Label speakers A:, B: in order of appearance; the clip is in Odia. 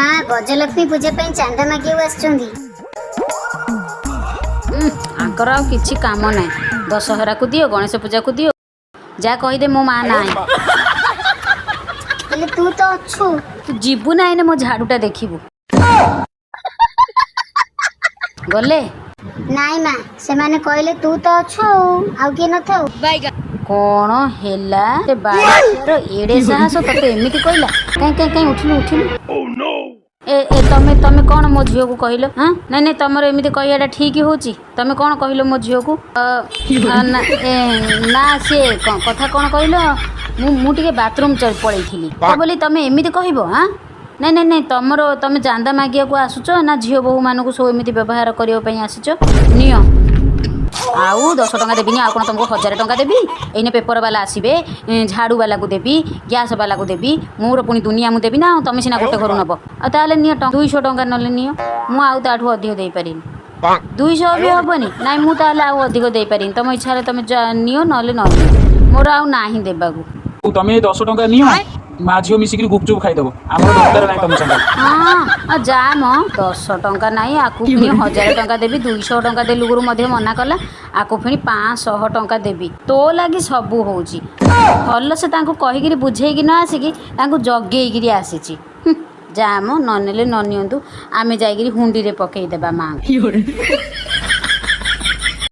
A: माँ गजलक्ष्मी पूजा ପାଇଁ ଚାନ୍ଦା ମାଗିବାକୁ ଆସିଛନ୍ତି।
B: ଆଙ୍କର ଆଉ କିଛି କାମ ନାହିଁ। ଦଶହରାକୁ ଦିଅ, ଗଣେଶ ପୂଜାକୁ ଦିଅ, ଯାହା କହିଦେ ମୋ ମା ନାହିଁ।
A: ହେଲେ ତୁ ତ ଅଛୁ।
B: ତୁ ଯିବୁ ନା ଏଇନେ ମୋ ଝାଡ଼ୁଟା ଦେଖିବୁ। ଗଲେ
A: ନାଇଁ ମା ସେମାନେ କହିଲେ ତୁ ତ ଅଛୁ ଆଉ କିଏ ନଥାଉ।
B: କ'ଣ ହେଲା? ସେ ବାଡ଼ିର ଏଡ଼େ ସାହସ ତତେ ଏମିତି କହିଲା? କାଇଁ ଉଠିଲୁ ଉଠିଲୁ। ତମେ କ'ଣ ମୋ ଝିଅକୁ କହିଲ? ହଁ ନାଇଁ ନାଇଁ ତମର ଏମିତି କହିବାଟା ଠିକ୍ ହେଉଛି? ତମେ କ'ଣ କହିଲ ମୋ ଝିଅକୁ? ନା ସିଏ କଥା କ'ଣ କହିଲ? ମୁଁ ଟିକେ ବାଥରୁମ୍ ପଳେଇଥିଲି ବୋଲି ତମେ ଏମିତି କହିବ? ହଁ ନାଇଁ ନାଇଁ ନାଇଁ ତମେ ଚାନ୍ଦା ମାଗିବାକୁ ଆସୁଛ ନା ଝିଅ ବୋହୂମାନଙ୍କୁ ସବୁ ଏମିତି ବ୍ୟବହାର କରିବା ପାଇଁ ଆସିଛ? ନିଅ। ଆଉ 10 ଟଙ୍କା ଦେବିନି, ଆଉ କ'ଣ ତୁମକୁ 1000 ଟଙ୍କା ଦେବି? ଏଇନେ ପେପର ବାଲା ଆସିବେ, ଝାଡ଼ୁ ବାଲାକୁ ଦେବି, ଗ୍ୟାସ୍ ବାଲାକୁ ଦେବି, ମୋର ପୁଣି ଦୁନିଆ ମୁଁ ଦେବି ନା। ତମେ ସିନା ଗୋଟେ ଘରୁ ନେବ। ଆଉ ତାହେଲେ ନିଅ 200 ଟଙ୍କା ନହେଲେ ନିଅ। ମୁଁ ଆଉ ତାଠୁ ଅଧିକ ଦେଇପାରିନି। 200 ବି ହେବନି? ନାଇଁ ମୁଁ ତାହେଲେ ଆଉ ଅଧିକ ଦେଇପାରିନି। ତମ ଇଚ୍ଛା ହେଲେ ତମେ ନିଅ ନହେଲେ ନ ନିଅ, ମୋର ଆଉ ନାହିଁ ଦେବାକୁ।
C: ତମେ 10 ଟଙ୍କା ନିଅ, ମା ଝିଅ ମିଶିକି ଗୁପଚୁପ ଖାଇଦେବ। ଆମର ଦରକାର ନାହିଁ ତମ ସାଙ୍ଗରେ।
B: ହଁ ଯା ମ 10 ଟଙ୍କା ନାହିଁ, ଆକୁ ପୁଣି 1000 ଟଙ୍କା ଦେବି। 200 ଟଙ୍କା ଦେଲୁଗୁରୁ ମଧ୍ୟ ମନା କଲା, ଆକୁ ପୁଣି 500 ଟଙ୍କା ଦେବି। ତୋ ଲାଗି ସବୁ ହେଉଛି। ଭଲସେ ତାଙ୍କୁ କହିକିରି ବୁଝେଇକି ନ ଆସିକି ତାଙ୍କୁ ଜଗେଇକିରି ଆସିଛି। ଯା ମ ନ ନେଲେ ନ ନିଅନ୍ତୁ, ଆମେ ଯାଇକିରି ହୁଣ୍ଡିରେ ପକେଇଦେବା ମାଆଙ୍କୁ।